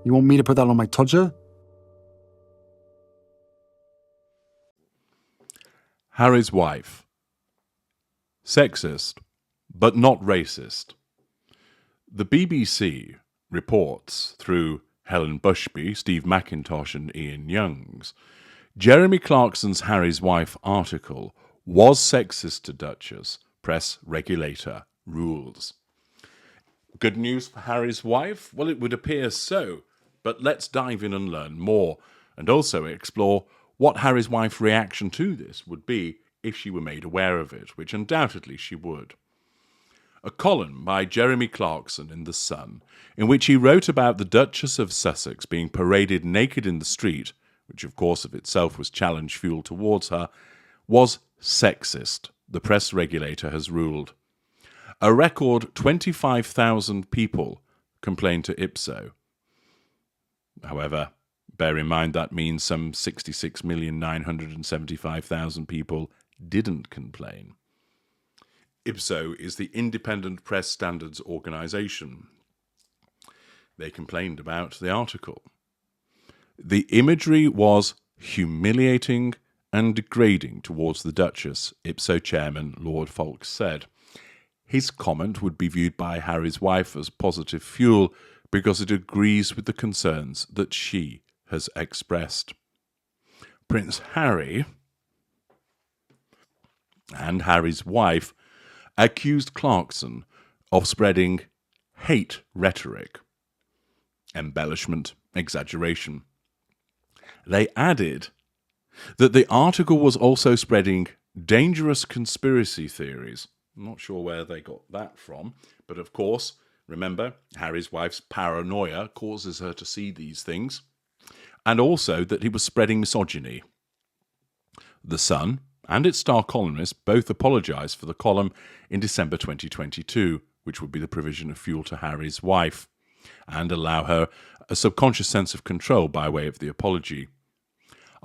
You want me to put that on my Tudor? Harry's wife. Sexist, but not racist. The BBC reports, through Helen Bushby, Steve McIntosh and Ian Youngs, Jeremy Clarkson's Harry's Wife article was sexist to Duchess, press regulator rules. Good news for Harry's wife? Well, it would appear so, but let's dive in and learn more, and also explore what Harry's wife's reaction to this would be if she were made aware of it, which undoubtedly she would. A column by Jeremy Clarkson in The Sun, in which he wrote about the Duchess of Sussex being paraded naked in the street, which of course of itself was challenge fuel towards her, was sexist, the press regulator has ruled. A record 25,000 people complained to Ipso. However, bear in mind that means some 66,975,000 people didn't complain. Ipso is the Independent Press Standards Organisation. They complained about the article. The imagery was humiliating and degrading towards the Duchess, Ipso chairman Lord Foulkes said. His comment would be viewed by Harry's wife as positive fuel because it agrees with the concerns that she has expressed. Prince Harry and Harry's wife accused Clarkson of spreading hate rhetoric, embellishment, exaggeration. They added that the article was also spreading dangerous conspiracy theories. I'm not sure where they got that from, but of course, remember, Harry's wife's paranoia causes her to see these things, and also that he was spreading misogyny. The Sun and its star columnist both apologised for the column in December 2022, which would be the provision of fuel to Harry's wife, and allow her a subconscious sense of control by way of the apology.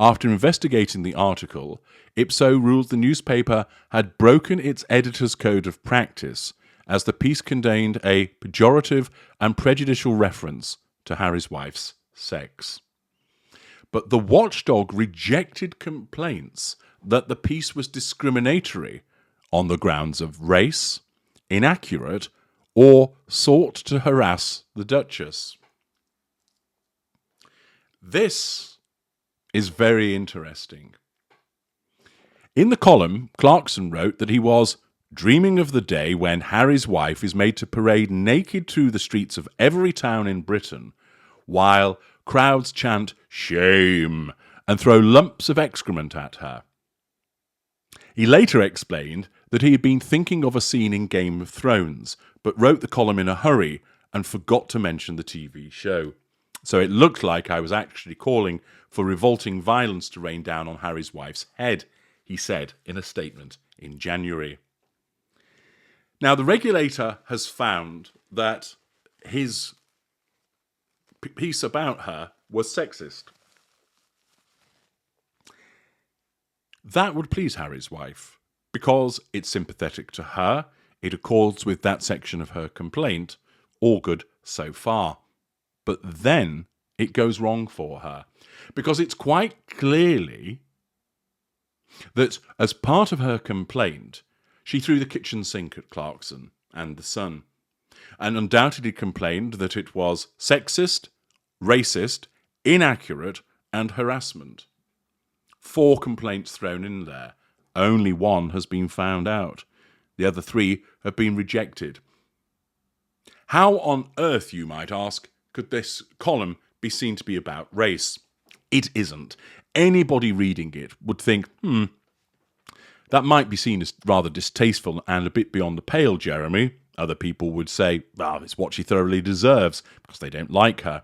After investigating the article, Ipso ruled the newspaper had broken its editor's code of practice as the piece contained a pejorative and prejudicial reference to Harry's wife's sex. But the watchdog rejected complaints that the piece was discriminatory on the grounds of race, inaccurate, or sought to harass the Duchess. This is very interesting. In the column, Clarkson wrote that he was dreaming of the day when Harry's wife is made to parade naked through the streets of every town in Britain, while crowds chant "shame" and throw lumps of excrement at her. He later explained that he had been thinking of a scene in Game of Thrones, but wrote the column in a hurry and forgot to mention the TV show. So it looked like I was actually calling for revolting violence to rain down on Harry's wife's head, he said in a statement in January. Now, the regulator has found that his piece about her was sexist. That would please Harry's wife, because it's sympathetic to her, it accords with that section of her complaint, all good so far. But then it goes wrong for her, because it's quite clearly that as part of her complaint, she threw the kitchen sink at Clarkson and the Sun, and undoubtedly complained that it was sexist, racist, inaccurate, and harassment. 4 complaints thrown in there. Only 1 has been found out. The other 3 have been rejected. How on earth, you might ask, could this column be seen to be about race? It isn't. Anybody reading it would think, that might be seen as rather distasteful and a bit beyond the pale, Jeremy. Other people would say, it's what she thoroughly deserves, because they don't like her.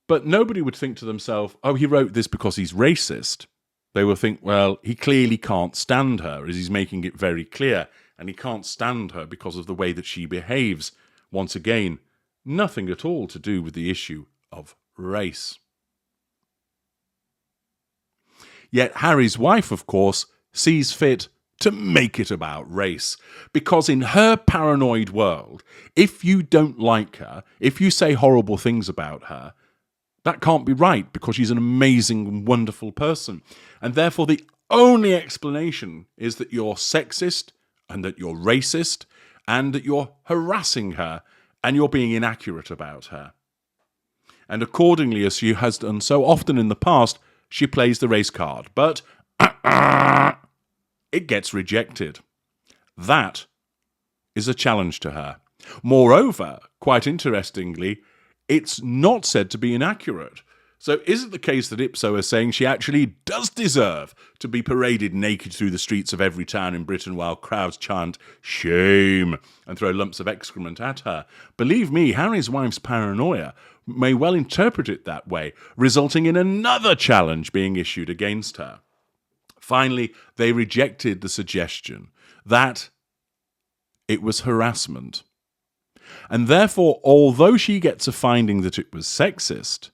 But nobody would think to themselves, he wrote this because he's racist. They will think, he clearly can't stand her, as he's making it very clear, and he can't stand her because of the way that she behaves. Once again, nothing at all to do with the issue of race. Yet Harry's wife, of course, sees fit to make it about race. Because in her paranoid world, if you don't like her, if you say horrible things about her, that can't be right because she's an amazing, wonderful person. And therefore, the only explanation is that you're sexist and that you're racist and that you're harassing her and you're being inaccurate about her. And accordingly, as she has done so often in the past, she plays the race card. But it gets rejected. That is a challenge to her. Moreover, quite interestingly, it's not said to be inaccurate. So is it the case that Ipso is saying she actually does deserve to be paraded naked through the streets of every town in Britain while crowds chant "shame" and throw lumps of excrement at her? Believe me, Harry's wife's paranoia may well interpret it that way, resulting in another challenge being issued against her. Finally, they rejected the suggestion that it was harassment. And therefore, although she gets a finding that it was sexist,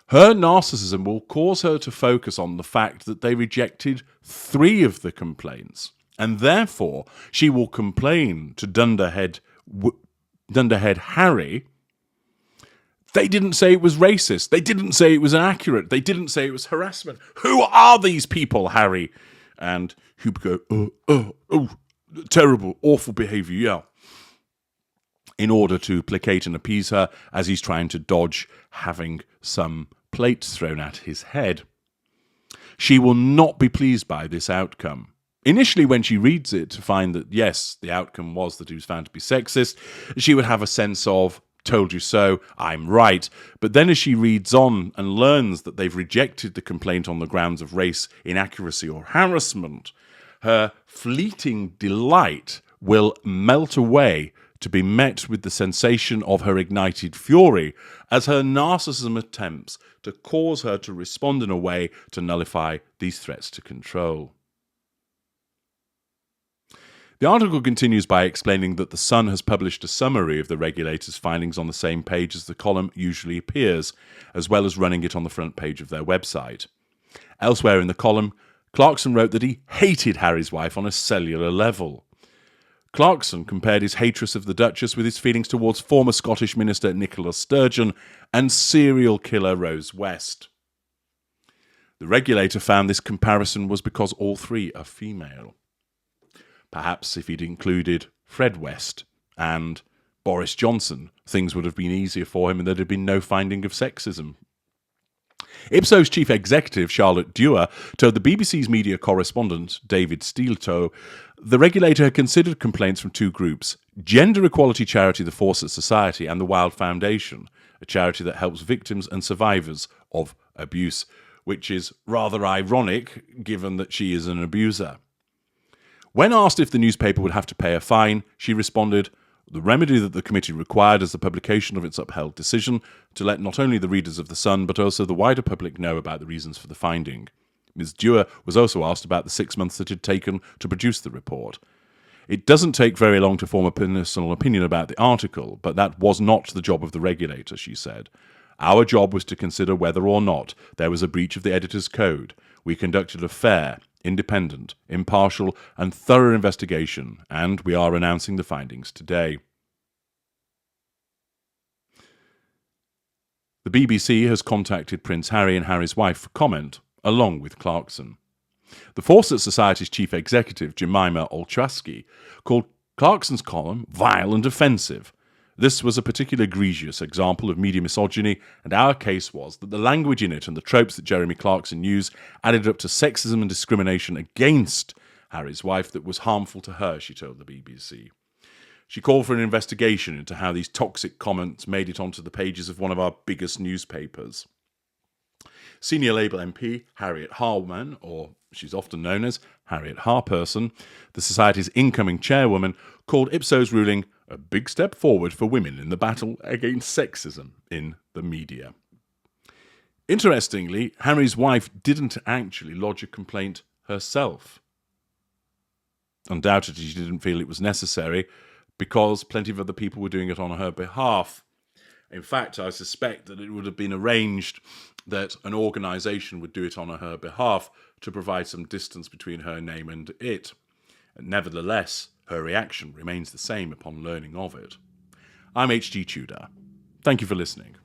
her narcissism will cause her to focus on the fact that they rejected 3 of the complaints. And therefore, she will complain to Dunderhead Harry, they didn't say it was racist. They didn't say it was inaccurate. They didn't say it was harassment. Who are these people, Harry? And he'll go, terrible, awful behaviour, yeah. In order to placate and appease her as he's trying to dodge having some plates thrown at his head. She will not be pleased by this outcome. Initially, when she reads it to find that, yes, the outcome was that he was found to be sexist, she would have a sense of, told you so, I'm right. But then as she reads on and learns that they've rejected the complaint on the grounds of race, inaccuracy or harassment, her fleeting delight will melt away to be met with the sensation of her ignited fury as her narcissism attempts to cause her to respond in a way to nullify these threats to control. The article continues by explaining that The Sun has published a summary of the regulator's findings on the same page as the column usually appears, as well as running it on the front page of their website. Elsewhere in the column, Clarkson wrote that he hated Harry's wife on a cellular level. Clarkson compared his hatred of the Duchess with his feelings towards former Scottish Minister Nicola Sturgeon and serial killer Rose West. The regulator found this comparison was because all 3 are female. Perhaps if he'd included Fred West and Boris Johnson, things would have been easier for him and there'd have been no finding of sexism. Ipso's chief executive, Charlotte Dewar, told the BBC's media correspondent, David Steeltoe, the regulator had considered complaints from 2 groups, gender equality charity The Fawcett Society and the Wild Foundation, a charity that helps victims and survivors of abuse, which is rather ironic given that she is an abuser. When asked if the newspaper would have to pay a fine, she responded, the remedy that the committee required is the publication of its upheld decision to let not only the readers of The Sun but also the wider public know about the reasons for the finding. Ms. Dewar was also asked about the 6 months that it had taken to produce the report. It doesn't take very long to form a personal opinion about the article, but that was not the job of the regulator, she said. Our job was to consider whether or not there was a breach of the editor's code. We conducted a fair, independent, impartial and thorough investigation, and we are announcing the findings today. The BBC has contacted Prince Harry and Harry's wife for comment, along with Clarkson. The Fawcett Society's chief executive, Jemima Olchrasky, called Clarkson's column vile and offensive. This was a particularly egregious example of media misogyny, and our case was that the language in it and the tropes that Jeremy Clarkson used added up to sexism and discrimination against Harry's wife that was harmful to her, she told the BBC. She called for an investigation into how these toxic comments made it onto the pages of one of our biggest newspapers. Senior Labour MP Harriet Harman, or she's often known as Harriet Harperson, the Society's incoming chairwoman, called Ipso's ruling a big step forward for women in the battle against sexism in the media. Interestingly, Harry's wife didn't actually lodge a complaint herself. Undoubtedly, she didn't feel it was necessary because plenty of other people were doing it on her behalf. In fact, I suspect that it would have been arranged that an organisation would do it on her behalf to provide some distance between her name and it. Nevertheless, her reaction remains the same upon learning of it. I'm H.G. Tudor. Thank you for listening.